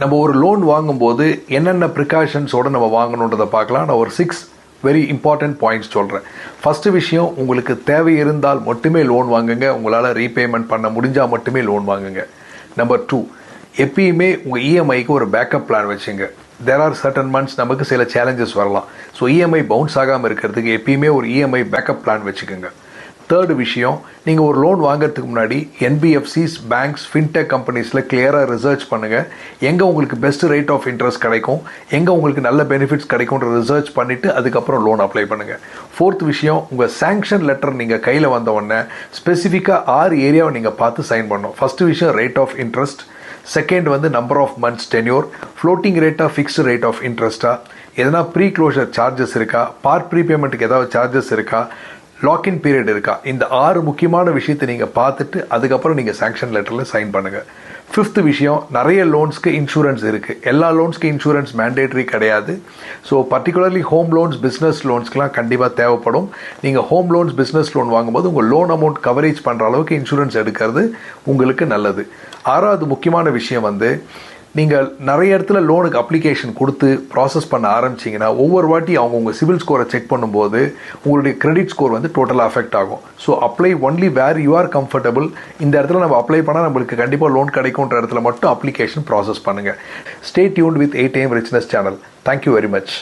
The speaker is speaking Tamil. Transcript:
நம்ம ஒரு லோன் வாங்கும்போது என்னென்ன ப்ரிகாஷன்ஸோடு நம்ம வாங்கணுன்றதை பார்க்கலாம். நான் ஒரு 6 வெரி இம்பார்ட்டன்ட் பாயிண்ட்ஸ் சொல்கிறேன். ஃபஸ்ட்டு விஷயம், உங்களுக்கு தேவை இருந்தால் மட்டுமே லோன் வாங்குங்க. உங்களால் ரீபேமெண்ட் பண்ண முடிஞ்சால் மட்டுமே லோன் வாங்குங்க. நம்பர் 2, எப்பயுமே உங்கள் இஎம்ஐக்கு ஒரு பேக்கப் பிளான் வச்சுங்க. தேர் ஆர் சர்டன் மந்த்ஸ் நமக்கு சில சேலஞ்சஸ் வரலாம். ஸோ இஎம்ஐ பவுன்ஸ் ஆகாமல் இருக்கிறதுக்கு எப்பயுமே ஒரு இஎம்ஐ பேக்கப் பிளான் வச்சுக்கோங்க. தேர்டு விஷயம், நீங்கள் ஒரு லோன் வாங்குறதுக்கு முன்னாடி என்பிஎஃப்சிஸ், பேங்க்ஸ், ஃபின்டெக் கம்பெனிஸில் கிளியராக ரிசர்ச் பண்ணுங்கள். எங்கே உங்களுக்கு பெஸ்ட் ரேட் ஆஃப் இன்ட்ரெஸ்ட் கிடைக்கும், எங்கே உங்களுக்கு நல்ல பெனிஃபிட்ஸ் கிடைக்கும்ன்ற ரிசர்ச் பண்ணிவிட்டு அதுக்கப்புறம் லோன் அப்ளை பண்ணுங்கள். ஃபோர்த் விஷயம், உங்கள் சேங்ஷன் லெட்டர் நீங்கள் கையில் வந்த உடனே ஸ்பெசிஃபிக்காக 6 ஏரியாவை நீங்கள் பார்த்து சைன் பண்ணணும். ஃபஸ்ட்டு விஷயம் ரேட் ஆஃப் இன்ட்ரெஸ்ட், செகண்ட் வந்து number of months tenure, floating ரேட்டா ஃபிக்ஸ்டு ரேட் ஆஃப் இன்ட்ரெஸ்ட்டா, எதனா ப்ரீ க்ளோஷர் சார்ஜஸ் இருக்கா, பார்ட் ப்ரீபேமெண்ட்டுக்கு ஏதாவது சார்ஜஸ் இருக்கா, லாக்இன் பீரியட் இருக்கா. இந்த 6 முக்கியமான விஷயத்தை நீங்கள் பார்த்துட்டு அதுக்கப்புறம் நீங்கள் சாங்ஷன் லெட்டரில் சைன் பண்ணுங்கள். ஃபிஃப்த் விஷயம், நிறைய லோன்ஸ்க்கு இன்சூரன்ஸ் இருக்குது. எல்லா லோன்ஸ்க்கு இன்சூரன்ஸ் மேண்டேட்ரி கிடையாது. So particularly home loans, business லோன்ஸ்க்குலாம் கண்டிப்பாக தேவைப்படும். நீங்கள் ஹோம் லோன்ஸ், பிஸ்னஸ் லோன் வாங்கும்போது உங்கள் லோன் அமௌண்ட் கவரேஜ் பண்ணுற அளவுக்கு இன்சூரன்ஸ் எடுக்கிறது உங்களுக்கு நல்லது. 6வது முக்கியமான விஷயம் வந்து, நீங்கள் நிறைய இடத்துல லோனுக்கு அப்ளிகேஷன் கொடுத்து ப்ராசஸ் பண்ண ஆரம்பிச்சிங்கன்னா ஒவ்வொரு வாட்டி அவங்க உங்கள் சிவில் ஸ்கோரை செக் பண்ணும்போது உங்களுடைய கிரெடிட் ஸ்கோர் வந்து டோட்டலாக அஃபெக்ட் ஆகும். So apply only where you are comfortable. இந்த இடத்துல நம்ம அப்ளை பண்ணால் நம்மளுக்கு கண்டிப்பாக லோன் கிடைக்குன்ற இடத்துல மட்டும் அப்ளிகேஷன் ப்ராசஸ் பண்ணுங்கள். Stay tuned with 8am Richness channel. Thank you very much.